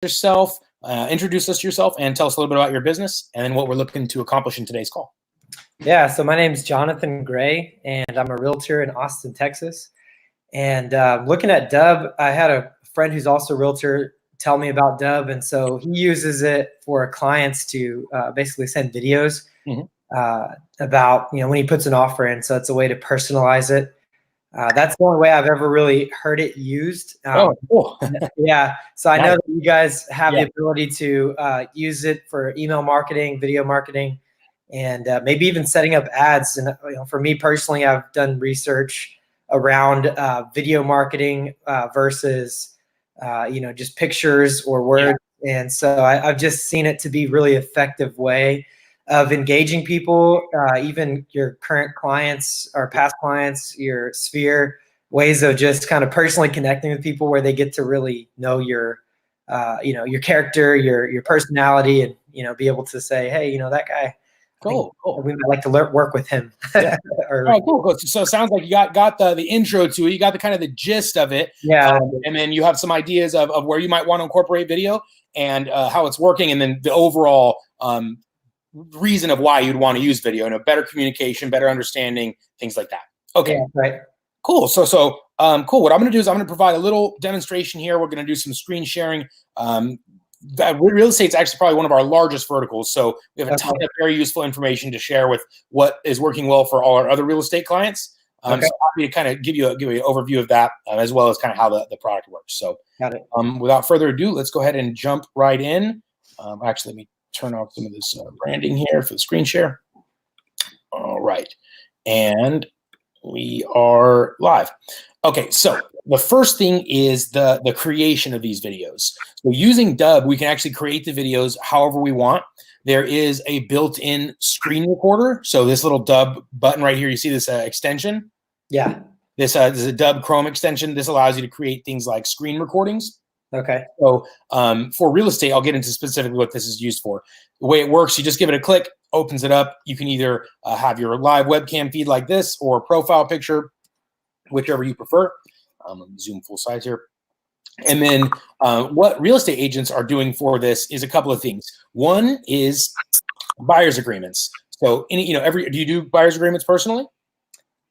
yourself, introduce us to yourself, and tell us a little bit about your business and then what we're looking to accomplish in today's call. Yeah, so my name's Jonathan Gray, and I'm a realtor in Austin, Texas. And looking at Dubb, I had a friend who's also a realtor tell me about Dubb, and so he uses it for clients to basically send videos about, when he puts an offer in. So it's a way to personalize it. That's the only way I've ever really heard it used. Cool. Yeah, so I know that you guys have the ability to use it for email marketing, video marketing, and maybe even setting up ads. And for me personally, I've done research around video marketing versus just pictures or words. And so I've just seen it to be really effective way of engaging people, even your current clients or past clients, your sphere, ways of just kind of personally connecting with people where they get to really know your character, your personality, and be able to say, hey, that guy. Cool. We might like to work with him. Cool. So it sounds like you got the intro to it. You got the kind of the gist of it. Yeah. And then you have some ideas of where you might want to incorporate video and how it's working, and then the overall reason of why you'd want to use video, better communication, better understanding, things like that. Okay. Yeah, right. Cool. So cool. What I'm going to do is I'm going to provide a little demonstration here. We're going to do some screen sharing. That real estate is actually probably one of our largest verticals. So we have a ton of very useful information to share with what is working well for all our other real estate clients. So I'm happy to kind of give you an overview of that as well as kind of how the product works. So got it. Without further ado, let's go ahead and jump right in. Actually, let me turn off some of this branding here for the screen share. All right. And we are live. Okay, so the first thing is the creation of these videos. So using Dubb, we can actually create the videos however we want. There is a built-in screen recorder. So this little Dubb button right here, you see this extension? Yeah. This is a Dubb Chrome extension. This allows you to create things like screen recordings. Okay. So for real estate, I'll get into specifically what this is used for. The way it works, you just give it a click, opens it up. You can either have your live webcam feed like this or a profile picture, whichever you prefer. Let me zoom full size here. And then what real estate agents are doing for this is a couple of things. One is buyer's agreements. So do you do buyer's agreements personally?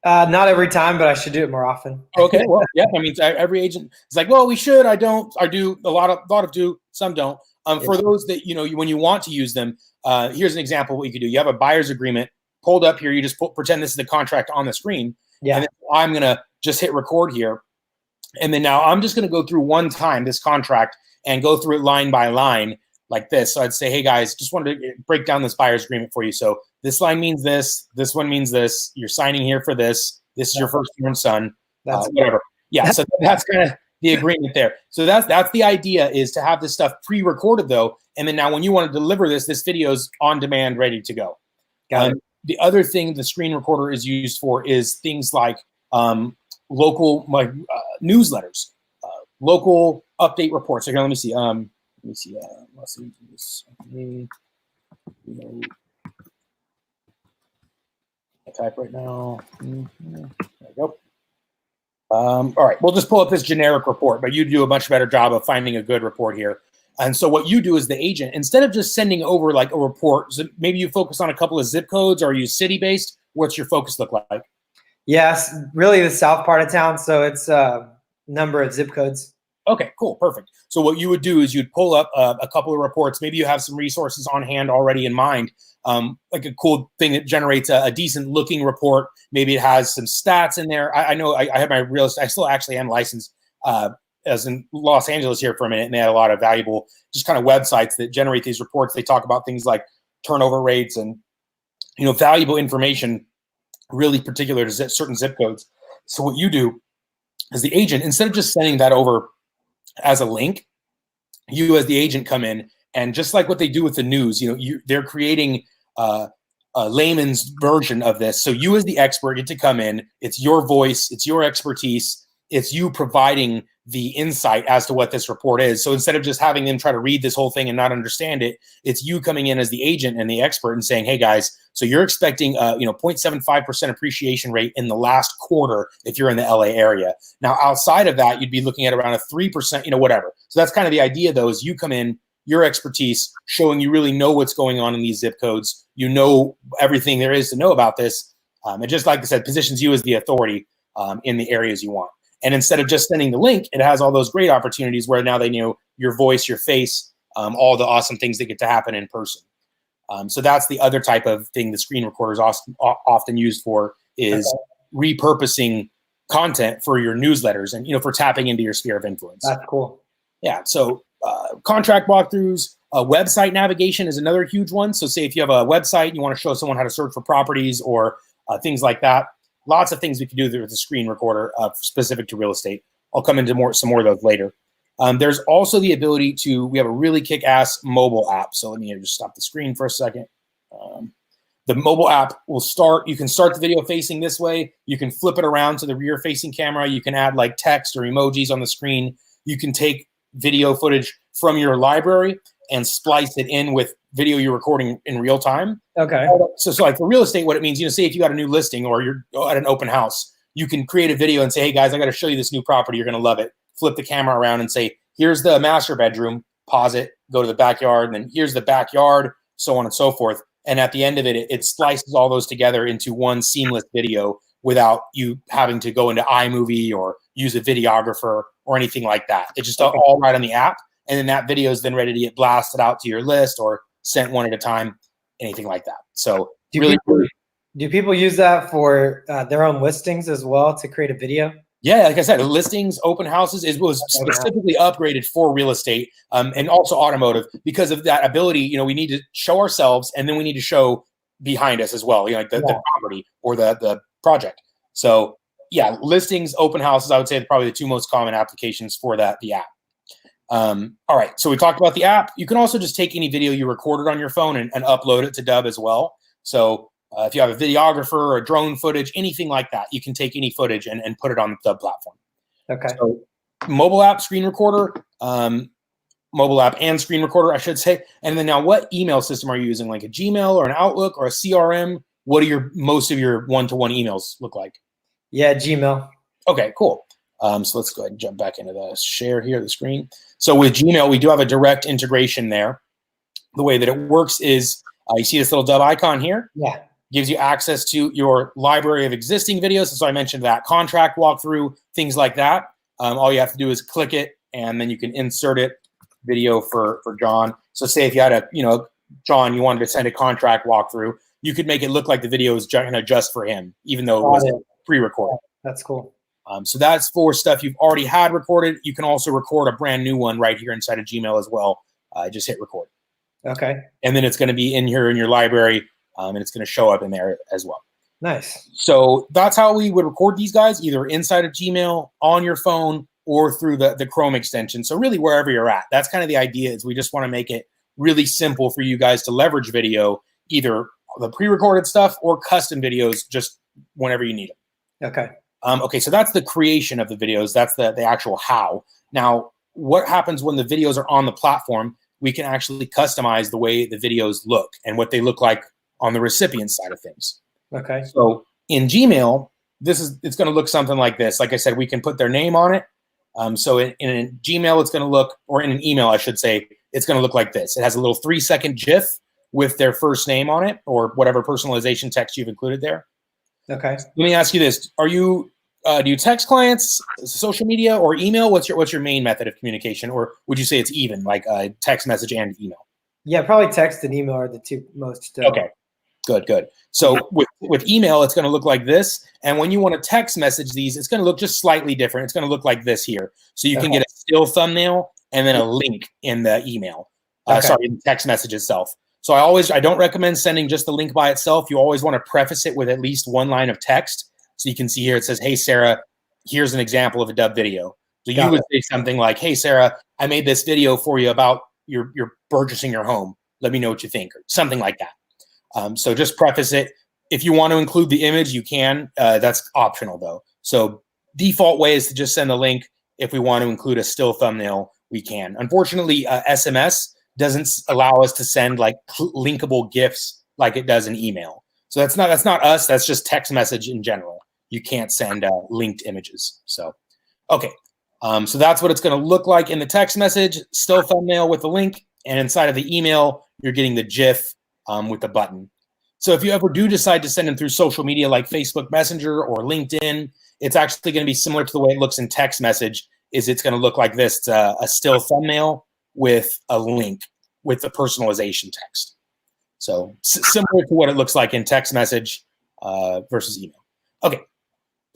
Not every time, but I should do it more often. Okay, well, yeah. I mean, every agent is like, well, we should. I don't. I do. A lot of do. Some don't. For those that when you want to use them, here's an example of what you could do. You have a buyer's agreement pulled up here. You just pretend this is the contract on the screen. Yeah. And then I'm gonna just hit record here, and then now I'm just gonna go through one time this contract and go through it line by line like this. So I'd say, hey guys, just wanted to break down this buyer's agreement for you. So this line means this. This one means this. You're signing here for this. This is your firstborn son. Whatever. Yeah. So that's kind of the agreement there. So that's the idea, is to have this stuff pre-recorded though, and then now when you want to deliver this video is on demand, ready to go. Got it. The other thing the screen recorder is used for is things like local newsletters, local update reports. So here, let me see. Let's see this. I type right now. There we go. All right, we'll just pull up this generic report, but you do a much better job of finding a good report here. And so what you do as the agent, instead of just sending over like a report, so maybe you focus on a couple of zip codes, or are you city-based? What's your focus look like? Yes, really the south part of town. So it's a number of zip codes. Okay, cool, perfect. So what you would do is you'd pull up a couple of reports. Maybe you have some resources on hand already in mind, like a cool thing that generates a decent looking report. Maybe it has some stats in there. I know I have my real estate. I still actually am licensed as in Los Angeles here for a minute, and they had a lot of valuable just kind of websites that generate these reports. They talk about things like turnover rates and valuable information, really particular to certain zip codes. So what you do as the agent, instead of just sending that over as a link, you as the agent come in, and just like what they do with the news, they're creating a layman's version of this. So you as the expert get to come in. It's your voice. It's your expertise. It's you providing the insight as to what this report is. So instead of just having them try to read this whole thing and not understand it, it's you coming in as the agent and the expert and saying, hey guys, so you're expecting 0.75% appreciation rate in the last quarter if you're in the LA area. Now, outside of that, you'd be looking at around a 3%, whatever. So that's kind of the idea, though, is you come in, your expertise, showing you really know what's going on in these zip codes. You know everything there is to know about this. And just like I said, positions you as the authority in the areas you want. And instead of just sending the link, it has all those great opportunities where now they know your voice, your face, all the awesome things that get to happen in person. So that's the other type of thing the screen recorder is often used for, is repurposing content for your newsletters and, for tapping into your sphere of influence. That's cool. Yeah. So contract walkthroughs, website navigation is another huge one. So say if you have a website and you want to show someone how to search for properties or things like that, lots of things we can do with the screen recorder specific to real estate. I'll come into some more of those later. There's also the ability we have a really kick-ass mobile app. So let me just stop the screen for a second. The mobile app you can start the video facing this way. You can flip it around to the rear facing camera. You can add like text or emojis on the screen. You can take video footage from your library and splice it in with video you're recording in real time. Okay. So like for real estate, what it means, say if you got a new listing or you're at an open house, you can create a video and say, hey guys, I got to show you this new property. You're going to love it. Flip the camera around and say, here's the master bedroom, pause it, go to the backyard, and then here's the backyard, so on and so forth. And at the end of it, it slices all those together into one seamless video without you having to go into iMovie or use a videographer or anything like that. It's just all right on the app. And then that video is then ready to get blasted out to your list or sent one at a time, anything like that. So do people use that for their own listings as well to create a video? Yeah, like I said, listings, open houses was specifically upgraded for real estate and also automotive because of that ability. We need to show ourselves and then we need to show behind us as well, like the property or the project. So yeah, listings, open houses, I would say probably the two most common applications for the app. All right, so we talked about the app. You can also just take any video you recorded on your phone and upload it to Dubb as well. So if you have a videographer or drone footage, anything like that, you can take any footage and put it on the Dubb platform. Okay. So mobile app, screen recorder, mobile app and screen recorder, I should say. And then now what email system are you using? Like a Gmail or an Outlook or a CRM? What do most of your one-to-one emails look like? Yeah, Gmail. Okay, cool. So let's go ahead and jump back into the share here, the screen. So with Gmail, we do have a direct integration there. The way that it works is you see this little Dubb icon here? Yeah. Gives you access to your library of existing videos. So I mentioned that contract walkthrough, things like that. All you have to do is click it, and then you can insert it, video for John. So say if you had John, you wanted to send a contract walkthrough, you could make it look like the video is just for him, even though it was pre-recorded. That's cool. So that's for stuff you've already had recorded. You can also record a brand new one right here inside of Gmail as well. Just hit record. Okay. And then it's going to be in here in your library, and it's going to show up in there as well. Nice. So that's how we would record these guys, either inside of Gmail, on your phone, or through the Chrome extension. So really wherever you're at. That's kind of the idea, is we just want to make it really simple for you guys to leverage video, either the pre-recorded stuff or custom videos just whenever you need them. Okay. Okay, so that's the creation of the videos. That's the actual how. Now, what happens when the videos are on the platform? We can actually customize the way the videos look and what they look like on the recipient side of things. Okay. So in Gmail, it's going to look something like this. Like I said, we can put their name on it. So in a Gmail, it's going to look, or in an email, I should say, it's going to look like this. It has a little 3-second GIF with their first name on it, or whatever personalization text you've included there. Okay. Let me ask you this: do you text clients, social media, or email? What's your main method of communication, or would you say it's even, like text message and email? Yeah, probably text and email are the two most. Okay, good. So with email, it's going to look like this, and when you want to text message these, it's going to look just slightly different. It's going to look like this here. So you can get a still thumbnail and then a link in the email. Sorry, in the text message itself. So I don't recommend sending just the link by itself. You always want to preface it with at least one line of text. So you can see here, it says, hey, Sarah, here's an example of a Dubb video. So you would say something like, hey, Sarah, I made this video for you about you're purchasing your home. Let me know what you think, or something like that. So just preface it. If you want to include the image, you can. That's optional, though. So default way is to just send the link. if we want to include a still thumbnail, we can. Unfortunately, SMS doesn't allow us to send like linkable GIFs like it does in email. So that's not us. That's just text message in general. You can't send linked images. So, okay. So that's what it's going to look like in the text message, still thumbnail with the link. And inside of the email, you're getting the GIF with the button. So if you ever do decide to send them through social media like Facebook Messenger or LinkedIn, it's actually going to be similar to the way it looks in text message. It's going to look like this. It's a still thumbnail with a link with the personalization text. So similar to what it looks like in text message versus email. Okay.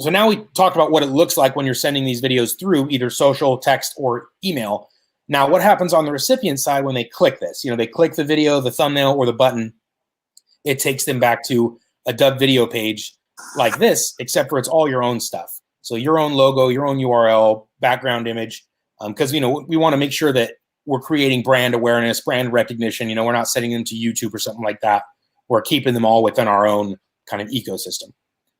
So now we talked about what it looks like when you're sending these videos through either social, text, or email. Now, what happens on the recipient side when they click this? They click the video, the thumbnail, or the button. It takes them back to a Dubb video page like this, except for it's all your own stuff. So your own logo, your own URL, background image, because we want to make sure that we're creating brand awareness, brand recognition. We're not sending them to YouTube or something like that. We're keeping them all within our own kind of ecosystem.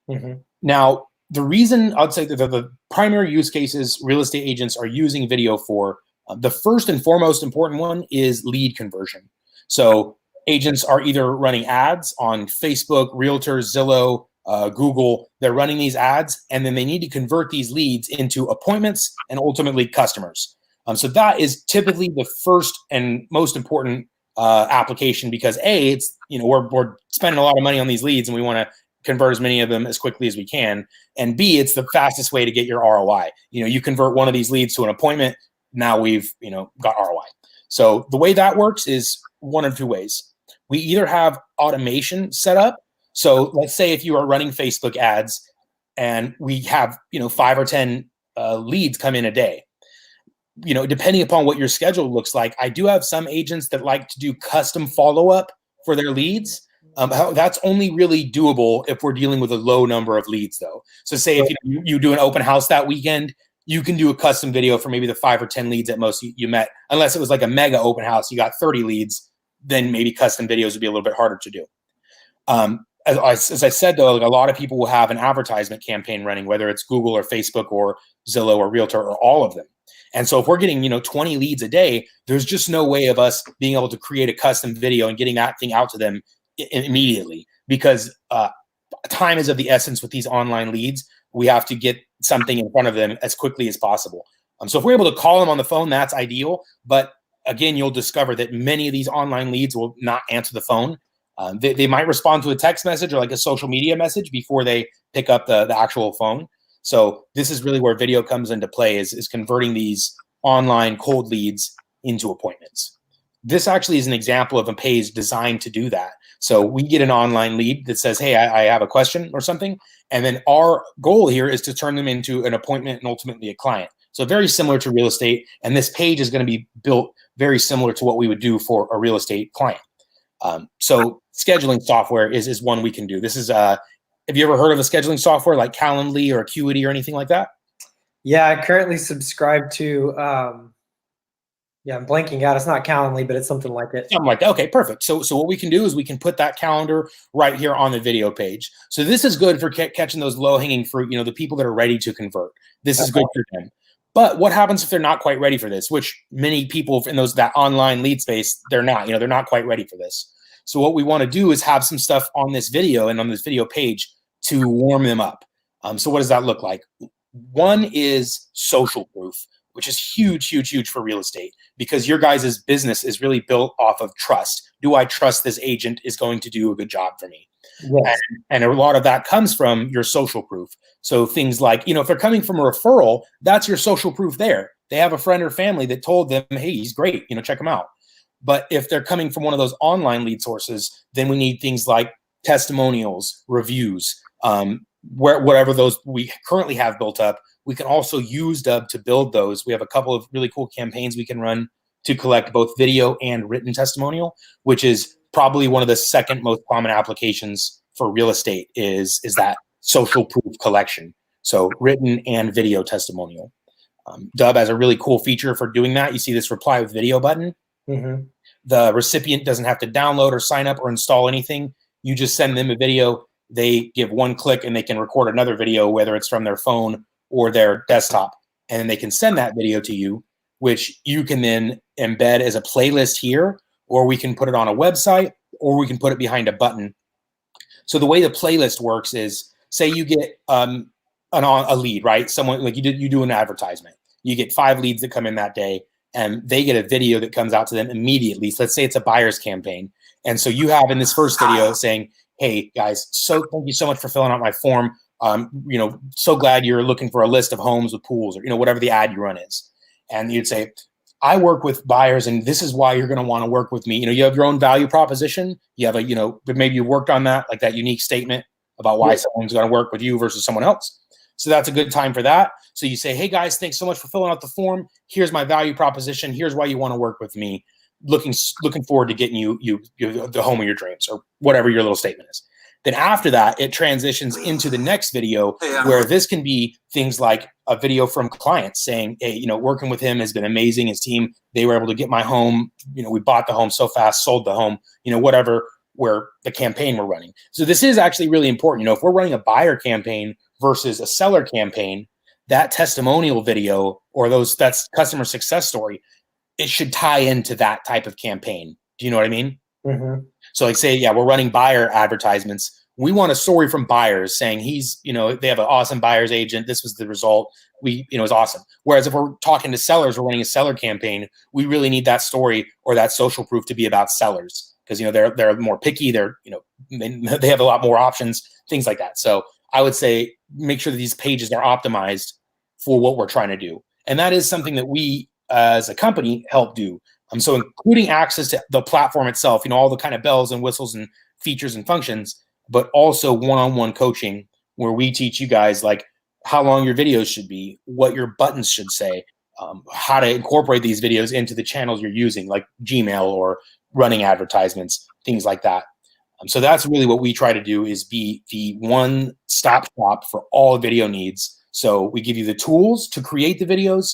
Mm-hmm. Now, the reason I'd say that the primary use cases real estate agents are using video for, the first and foremost important one is lead conversion. So agents are either running ads on Facebook, Realtors, Zillow, Google. They're running these ads, and then they need to convert these leads into appointments and ultimately customers. So that is typically the first and most important application, because A, it's we're spending a lot of money on these leads and we want to convert as many of them as quickly as we can. And B, it's the fastest way to get your ROI. You convert one of these leads to an appointment. Now we've, got ROI. So the way that works is one of two ways. We either have automation set up. So let's say if you are running Facebook ads and we have, 5 or 10 leads come in a day, depending upon what your schedule looks like, I do have some agents that like to do custom follow-up for their leads. That's only really doable if we're dealing with a low number of leads, though. So say if you do an open house that weekend, you can do a custom video for maybe the 5 or 10 leads at most you met. Unless it was like a mega open house, you got 30 leads, then maybe custom videos would be a little bit harder to do. As I said, though, a lot of people will have an advertisement campaign running, whether it's Google or Facebook or Zillow or Realtor or all of them. And so if we're getting, 20 leads a day, there's just no way of us being able to create a custom video and getting that thing out to them immediately, because time is of the essence with these online leads. We have to get something in front of them as quickly as possible. So if we're able to call them on the phone, that's ideal. But again, you'll discover that many of these online leads will not answer the phone. They might respond to a text message or like a social media message before they pick up the actual phone. So this is really where video comes into play, is converting these online cold leads into appointments. This actually is an example of a page designed to do that. So we get an online lead that says, hey, I have a question or something. And then our goal here is to turn them into an appointment and ultimately a client. So very similar to real estate. And this page is going to be built very similar to what we would do for a real estate client. So scheduling software is one we can do. This is, have you ever heard of a scheduling software like Calendly or Acuity or anything like that? Yeah, I currently subscribe to, I'm blanking out. It's not Calendly, but it's something like it. Something like that. Okay, perfect. So what we can do is we can put that calendar right here on the video page. So this is good for catching those low-hanging fruit, the people that are ready to convert. This is good for them. But what happens if they're not quite ready for this, which many people in that online lead space, they're not, they're not quite ready for this. So what we want to do is have some stuff on this video and on this video page to warm them up. So what does that look like? One is social proof, which is huge, huge, huge for real estate, because your guys' business is really built off of trust. Do I trust this agent is going to do a good job for me? Yes. And a lot of that comes from your social proof. So things like, if they're coming from a referral, that's your social proof there. They have a friend or family that told them, hey, he's great, check him out. But if they're coming from one of those online lead sources, then we need things like testimonials, reviews, whatever those we currently have built up. We can also use Dubb to build those. We have a couple of really cool campaigns we can run to collect both video and written testimonial, which is probably one of the second most common applications for real estate is that social proof collection. So written and video testimonial. Dubb has a really cool feature for doing that. You see this reply with video button. Mm-hmm. The recipient doesn't have to download or sign up or install anything. You just send them a video. They give one click and they can record another video, whether it's from their phone or their desktop, and then they can send that video to you, which you can then embed as a playlist here, or we can put it on a website, or we can put it behind a button. So the way the playlist works is, say you get a lead, right? Someone like you do an advertisement. You get 5 leads that come in that day, and they get a video that comes out to them immediately. So let's say it's a buyer's campaign. And so you have in this first video saying, hey guys, so thank you so much for filling out my form. So glad you're looking for a list of homes with pools, or, whatever the ad you run is. And you'd say, I work with buyers, and this is why you're going to want to work with me. You have your own value proposition. You have but maybe you worked on that, like that unique statement about why someone's going to work with you versus someone else. So that's a good time for that. So you say, hey guys, thanks so much for filling out the form. Here's my value proposition. Here's why you want to work with me. Looking forward to getting you the home of your dreams, or whatever your little statement is. Then after that, it transitions into the next video, where this can be things like a video from clients saying, hey, working with him has been amazing. His team, they were able to get my home. We bought the home so fast, sold the home, whatever, where the campaign we're running. So this is actually really important. If we're running a buyer campaign versus a seller campaign, that testimonial video, or that's customer success story, it should tie into that type of campaign. Do you know what I mean? Mm-hmm. So like say, we're running buyer advertisements. We want a story from buyers saying they have an awesome buyer's agent. This was the result. It was awesome. Whereas if we're talking to sellers, we're running a seller campaign, we really need that story or that social proof to be about sellers, because, they're more picky. They're, they have a lot more options, things like that. So I would say, make sure that these pages are optimized for what we're trying to do. And that is something that we, as a company, help do. So including access to the platform itself, all the kind of bells and whistles and features and functions, but also one-on-one coaching, where we teach you guys like how long your videos should be, what your buttons should say, how to incorporate these videos into the channels you're using, like Gmail or running advertisements, things like that. So that's really what we try to do, is be the one-stop shop for all video needs. So we give you the tools to create the videos,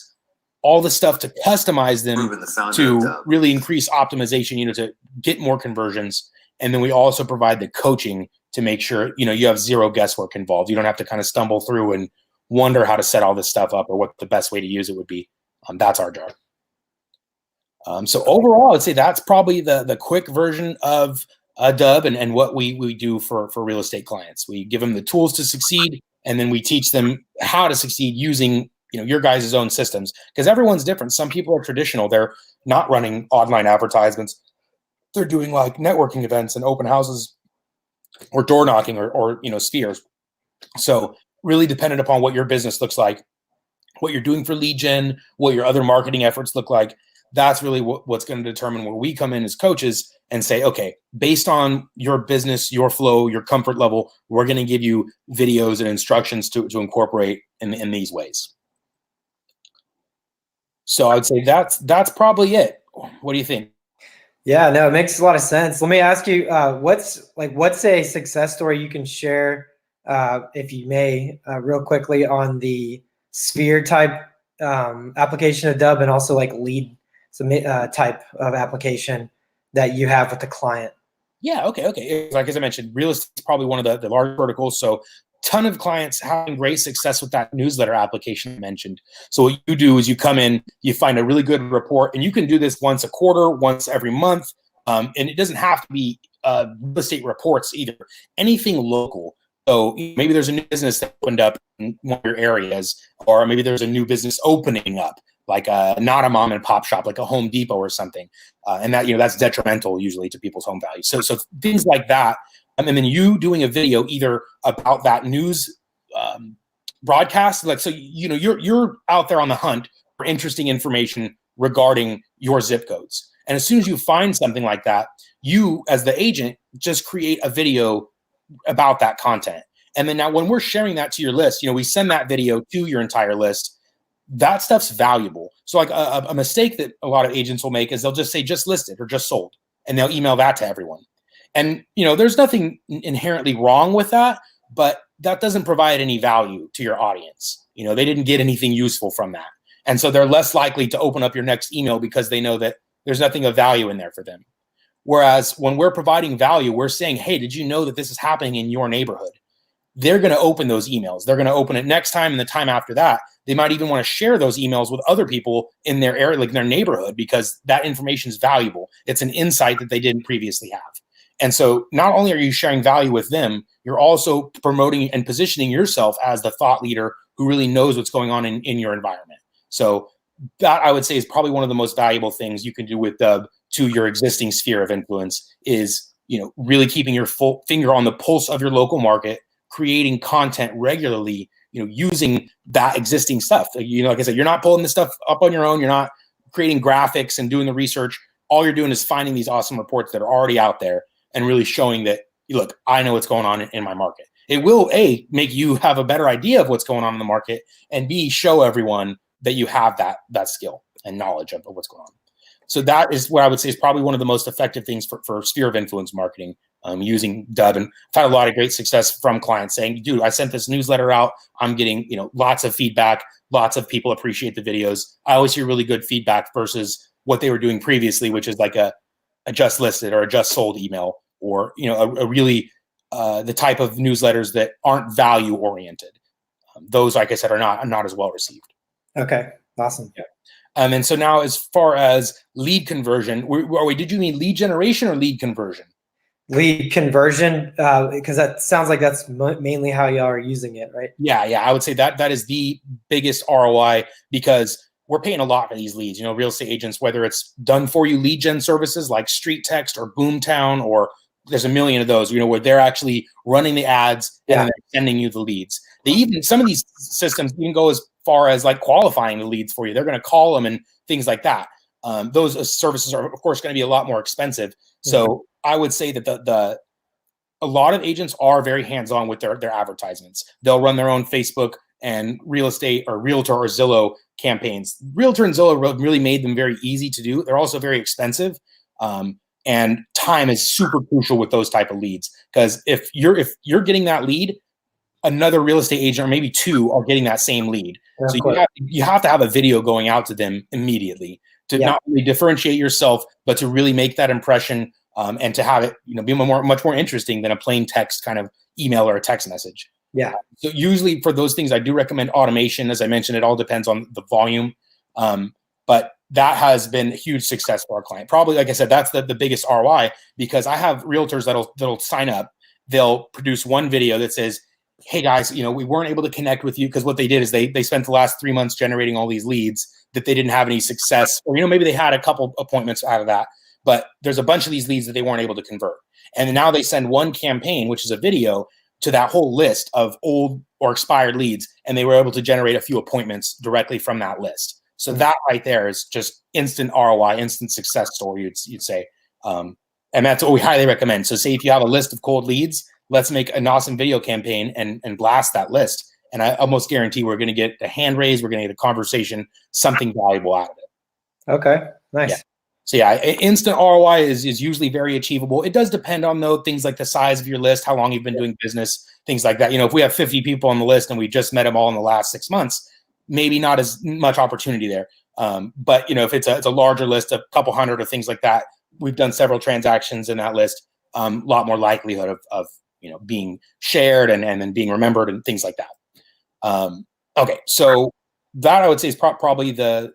all the stuff to customize them to really increase optimization, to get more conversions. And then we also provide the coaching to make sure, you have zero guesswork involved. You don't have to kind of stumble through and wonder how to set all this stuff up or what the best way to use it would be. That's our job. So overall, I'd say that's probably the quick version of Dubb and what we do for real estate clients. We give them the tools to succeed, and then we teach them how to succeed using your guys' own systems, because everyone's different. Some people are traditional. They're not running online advertisements. They're doing like networking events and open houses or door knocking or spheres. So really dependent upon what your business looks like, what you're doing for lead gen, what your other marketing efforts look like. That's really what's going to determine where we come in as coaches and say, okay, based on your business, your flow, your comfort level, we're going to give you videos and instructions to incorporate in these ways. So I would say that's probably it. What do you think? Yeah, no, it makes a lot of sense. Let me ask you, what's a success story you can share, if you may, real quickly, on the sphere type application of Dubb, and also like lead type of application that you have with the client? Yeah, okay. Like as I mentioned, real estate is probably one of the large verticals. So ton of clients having great success with that newsletter application I mentioned. So what you do is you come in, you find a really good report, and you can do this once a quarter, once every month. And it doesn't have to be real estate reports either. Anything local. So maybe there's a new business that opened up in one of your areas, or maybe there's a new business opening up, like not a mom and pop shop, like a Home Depot or something. And that, that's detrimental usually to people's home value. So things like that. And then you doing a video either about that news broadcast, like, so, you're out there on the hunt for interesting information regarding your zip codes. And as soon as you find something like that, you as the agent just create a video about that content. And then now when we're sharing that to your list, we send that video to your entire list. That stuff's valuable. So like a mistake that a lot of agents will make is they'll just say just listed or just sold, and they'll email that to everyone. And, there's nothing inherently wrong with that, but that doesn't provide any value to your audience. They didn't get anything useful from that. And so they're less likely to open up your next email because they know that there's nothing of value in there for them. Whereas when we're providing value, we're saying, hey, did you know that this is happening in your neighborhood? They're going to open those emails. They're going to open it next time and the time after that. They might even want to share those emails with other people in their area, like in their neighborhood, because that information is valuable. It's an insight that they didn't previously have. And so not only are you sharing value with them, you're also promoting and positioning yourself as the thought leader who really knows what's going on in your environment. So that, I would say, is probably one of the most valuable things you can do with Dubb to your existing sphere of influence is, really keeping your full finger on the pulse of your local market, creating content regularly, using that existing stuff. Like I said, you're not pulling this stuff up on your own. You're not creating graphics and doing the research. All you're doing is finding these awesome reports that are already out there and really showing that, look, I know what's going on in my market. It will, A, make you have a better idea of what's going on in the market, and B, show everyone that you have that skill and knowledge of what's going on. So that is what I would say is probably one of the most effective things for sphere of influence marketing, using Dubb. And I've had a lot of great success from clients saying, dude, I sent this newsletter out. I'm getting, lots of feedback. Lots of people appreciate the videos. I always hear really good feedback versus what they were doing previously, which is like a just listed or a just sold email, or, a really the type of newsletters that aren't value oriented. Those, like I said, are not as well received. Okay. Awesome. Yeah. And so now, as far as lead conversion, did you mean lead generation or lead conversion? Lead conversion, because that sounds like that's mainly how y'all are using it, right? Yeah. I would say that is the biggest ROI, because we're paying a lot for these leads. Real estate agents, whether it's done for you lead gen services like Street Text or Boomtown, or there's a million of those, where they're actually running the ads and then they're sending you the leads. Some of these systems even go as far as like qualifying the leads for you. They're going to call them and things like that. Those services are, of course, going to be a lot more expensive. So I would say that a lot of agents are very hands-on with their advertisements. They'll run their own Facebook and real estate or Realtor or Zillow campaigns. Realtor and Zillow really made them very easy to do. They're also very expensive. And time is super crucial with those type of leads, because if you're getting that lead, another real estate agent or maybe two are getting that same lead. Yeah, so you have to have a video going out to them immediately to not only differentiate yourself, but to really make that impression, and to have it be much more interesting than a plain text kind of email or a text message. Yeah. So usually for those things, I do recommend automation. As I mentioned, it all depends on the volume. But that has been a huge success for our client. Probably, like I said, that's the biggest ROI, because I have realtors that'll sign up. They'll produce one video that says, hey guys, we weren't able to connect with you because what they did is they spent the last 3 months generating all these leads that they didn't have any success, or maybe they had a couple appointments out of that, but there's a bunch of these leads that they weren't able to convert. And now they send one campaign, which is a video, to that whole list of old or expired leads, and they were able to generate a few appointments directly from that list. So that right there is just instant ROI, instant success story, you'd say. And that's what we highly recommend. So say if you have a list of cold leads, let's make an awesome video campaign and blast that list. And I almost guarantee we're going to get a hand raise, we're going to get a conversation, something valuable out of it. Okay, nice. Yeah. So yeah, instant ROI is usually very achievable. It does depend on things like the size of your list, how long you've been doing business, things like that. If we have 50 people on the list and we just met them all in the last 6 months, maybe not as much opportunity there. But if it's a larger list, a couple hundred or things like that, we've done several transactions in that list. A lot more likelihood of being shared and then being remembered and things like that. Okay, so that I would say is probably the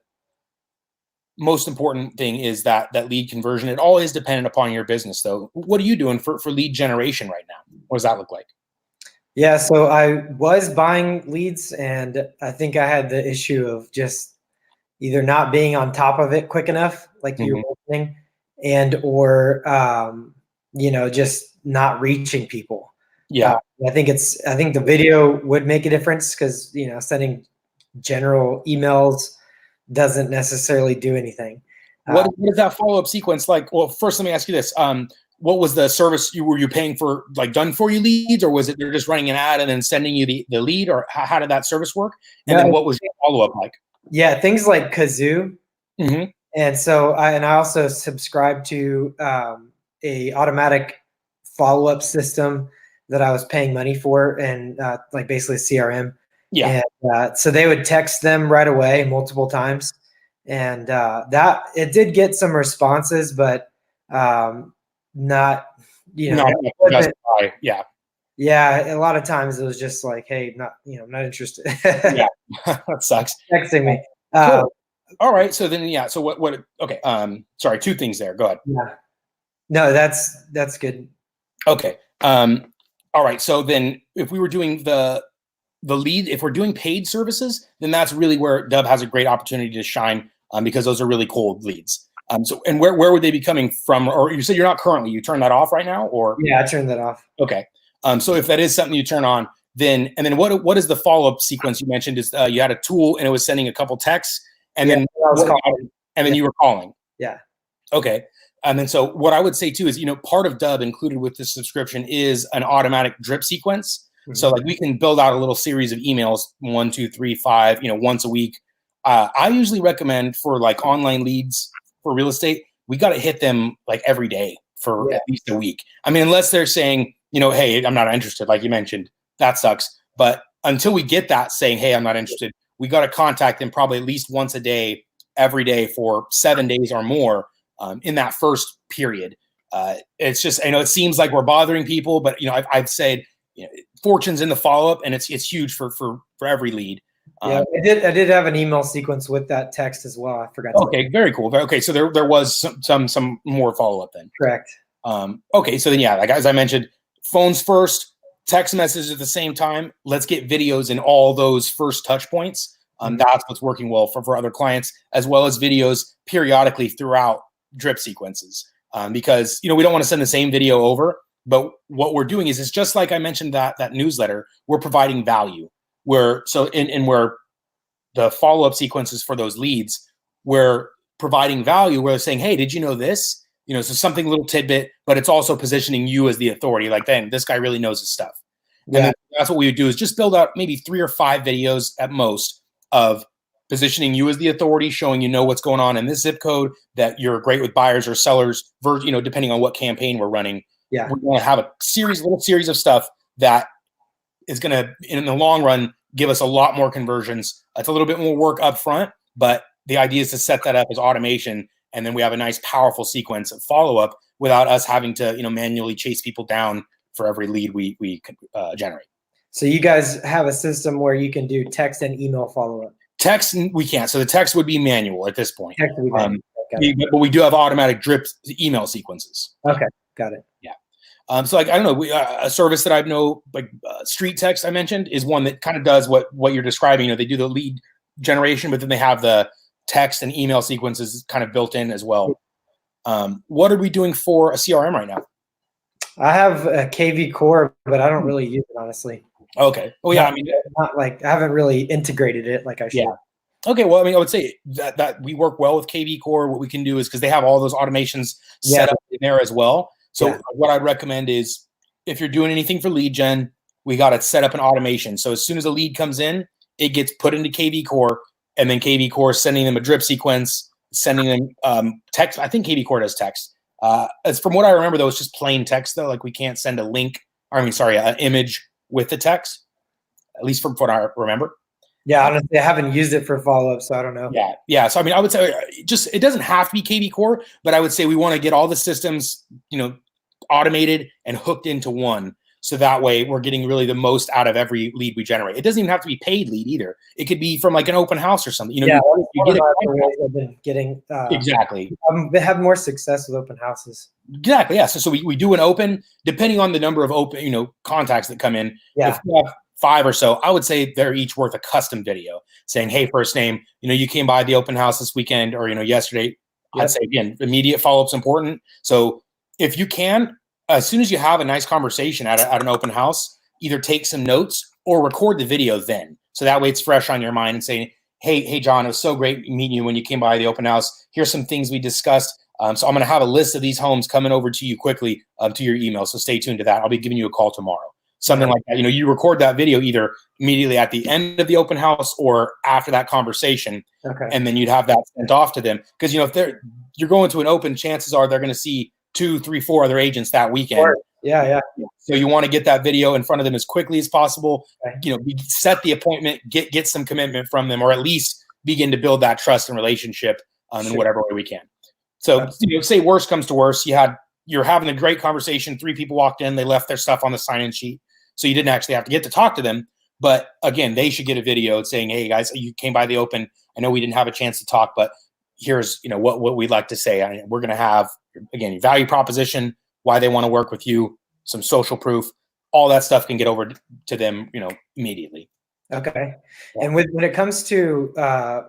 most important thing, is that lead conversion. It all is dependent upon your business, though. What are you doing for lead generation right now? What does that look like? Yeah, so I was buying leads, and I think I had the issue of just either not being on top of it quick enough, like you were mentioning, or just not reaching people. Yeah, I think the video would make a difference, because sending general emails doesn't necessarily do anything. What is that follow-up sequence like? Well, first, let me ask you this. What was the service were you paying for, like done for you leads, or was it they're just running an ad and then sending you the lead, or how did that service work? And then what was your follow-up like? Yeah, things like Kazoo. And so I also subscribe to a automatic follow-up system that I was paying money for, and like basically a CRM. Yeah. And so they would text them right away multiple times. And that it did get some responses, but not, not justify. Yeah. Yeah, a lot of times it was just like, hey, not interested. Yeah, that sucks. Texting me. Cool. All right. So then, yeah. So what? Okay. Sorry. Two things there. Go ahead. Yeah. No, that's good. Okay. All right. So then, if we were doing the lead, if we're doing paid services, then that's really where Dubb has a great opportunity to shine, because those are really cold leads. So, and where would they be coming from? Or you said you're not currently, you turn that off right now, or? Yeah, I turned that off. Okay. So if that is something you turn on, then what is the follow-up sequence you mentioned? Is you had a tool and it was sending a couple texts, and then you were calling. Yeah. Okay. And then so what I would say too is, part of Dubb included with this subscription is an automatic drip sequence. Mm-hmm. So like we can build out a little series of emails, 1, 2, 3, 5, once a week. I usually recommend for like online leads for real estate, we got to hit them like every day for at least a week. I mean, unless they're saying, hey, I'm not interested, like you mentioned, that sucks. But until we get that saying, hey, I'm not interested, we got to contact them probably at least once a day, every day for 7 days or more in that first period. It's just, it seems like we're bothering people, but I've said, fortune's in the follow-up, and it's huge for every lead. Yeah, I did have an email sequence with that text as well. I forgot. Okay, very cool. Okay, so there was some more follow-up then. Correct. Okay, so then like as I mentioned, phones first, text messages at the same time. Let's get videos in all those first touch points. That's what's working well for other clients, as well as videos periodically throughout drip sequences. Because we don't want to send the same video over, but what we're doing is it's just like I mentioned that newsletter. We're providing value. Where the follow-up sequences for those leads, we're providing value. We're saying, hey, did you know this? So something, little tidbit, but it's also positioning you as the authority. Like, then this guy really knows his stuff. Yeah. And then that's what we would do, is just build out maybe 3 or 5 videos at most of positioning you as the authority, showing what's going on in this zip code, that you're great with buyers or sellers, depending on what campaign we're running. Yeah. We're going to have a little series of stuff that is going to, in the long run, give us a lot more conversions. It's a little bit more work up front, but the idea is to set that up as automation, and then we have a nice, powerful sequence of follow-up without us having to, manually chase people down for every lead we generate. So you guys have a system where you can do text and email follow-up? Text, we can't. So the text would be manual at this point. Text would be manual. But we do have automatic drip email sequences. Okay, got it. Yeah. So like, I don't know, a service that I know, like Street Text I mentioned, is one that kind of does what you're describing. They do the lead generation, but then they have the text and email sequences kind of built in as well. What are we doing for a CRM right now? I have a KV Core, but I don't really use it, honestly. Okay. Well, yeah, not like, I haven't really integrated it like I should. Yeah. Okay. Well, I would say that we work well with KV Core. What we can do is, because they have all those automations set up in there as well. So what I'd recommend is, if you're doing anything for lead gen, we got to set up an automation. So as soon as a lead comes in, it gets put into KV Core, and then KV Core is sending them a drip sequence, sending them text. I think KV Core does text. As from what I remember, though, it's just plain text, though. Like, we can't send an image with the text, at least from what I remember. Yeah, honestly, I haven't used it for follow-up, so I don't know. Yeah. So I would say it doesn't have to be KV Core, but I would say we want to get all the systems, automated and hooked into one, so that way we're getting really the most out of every lead we generate. It doesn't even have to be paid lead either. It could be from like an open house or something. You get I've been getting exactly. I've had more success with open houses. Exactly. Yeah. So we do an open, depending on the number of open, contacts that come in. Yeah. If we have 5 or so, I would say they're each worth a custom video saying, hey, first name, you came by the open house this weekend or, yesterday. Yep. I'd say, again, immediate follow-up's important. So if you can, as soon as you have a nice conversation at an open house, either take some notes or record the video then. So that way it's fresh on your mind, and saying, hey, John, it was so great meeting you when you came by the open house. Here's some things we discussed. So I'm going to have a list of these homes coming over to you quickly to your email. So stay tuned to that. I'll be giving you a call tomorrow. Something like that. You record that video either immediately at the end of the open house or after that conversation. Okay. And then you'd have that sent off to them. Because, if you're going to an open, chances are they're going to see 2, 3, 4 other agents that weekend. Sure. Yeah. So you want to get that video in front of them as quickly as possible. Okay. Set the appointment, get some commitment from them, or at least begin to build that trust and relationship in whatever way we can. So, say worst comes to worst, you're having a great conversation. 3 people walked in, they left their stuff on the sign-in sheet. So you didn't actually have to get to talk to them. But again, they should get a video saying, hey guys, you came by the open. I know we didn't have a chance to talk, but here's, what we'd like to say. We're going to have, again, your value proposition, why they want to work with you, some social proof, all that stuff can get over to them, immediately. Okay. Yeah. And when it comes to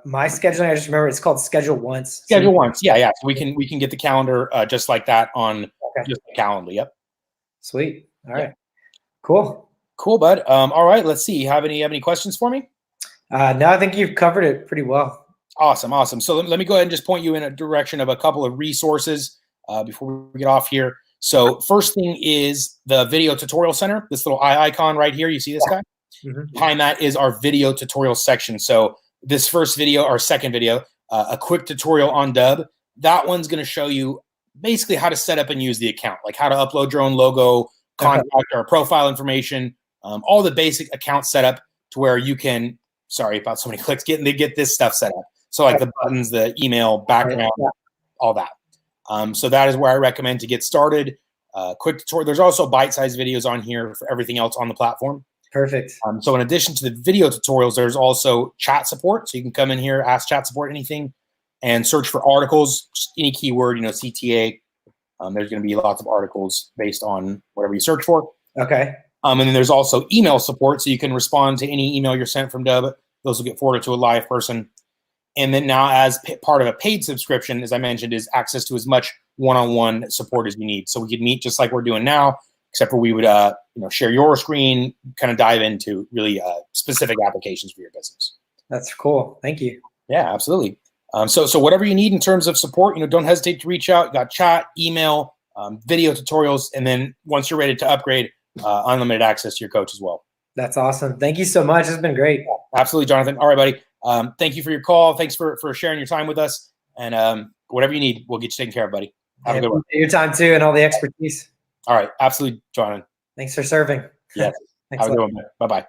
my scheduling, I just remember it's called Schedule Once. Schedule Once. Yeah. So we can get the calendar just like that on just the calendar. Yep. Sweet. All right. Cool. Cool, bud. All right. Let's see. Have any questions for me? No, I think you've covered it pretty well. Awesome. So let me go ahead and just point you in a direction of a couple of resources before we get off here. So first thing is the Video Tutorial Center, this little eye icon right here. You see this guy? Mm-hmm. Behind that is our video tutorial section. So this first video, our second video, a quick tutorial on Dubb. That one's going to show you basically how to set up and use the account, like how to upload your own logo, contact or profile information, all the basic account setup to where you can, sorry about so many clicks, get this stuff set up. So like the buttons, the email, background, all that. So that is where I recommend to get started. Quick tutorial. There's also bite-sized videos on here for everything else on the platform. Perfect. So in addition to the video tutorials, there's also chat support. So you can come in here, ask chat support anything, and search for articles, just any keyword, CTA. There's going to be lots of articles based on whatever you search for. Okay. And then there's also email support. So you can respond to any email you're sent from Dubb. Those will get forwarded to a live person. And then now as part of a paid subscription, as I mentioned, is access to as much one-on-one support as you need. So we could meet just like we're doing now, except for we would share your screen, kind of dive into really specific applications for your business. That's cool. Thank you. Yeah, absolutely. So whatever you need in terms of support, don't hesitate to reach out. You got chat, email, video tutorials, and then once you're ready to upgrade, unlimited access to your coach as well. That's awesome. Thank you so much. It's been great. Absolutely, Jonathan. All right, buddy. Thank you for your call. Thanks for sharing your time with us. And whatever you need, we'll get you taken care of, buddy. Have a good one. Your time too, and all the expertise. All right. Absolutely, Jonathan. Thanks for serving. Yes. Have a good one. Bye-bye.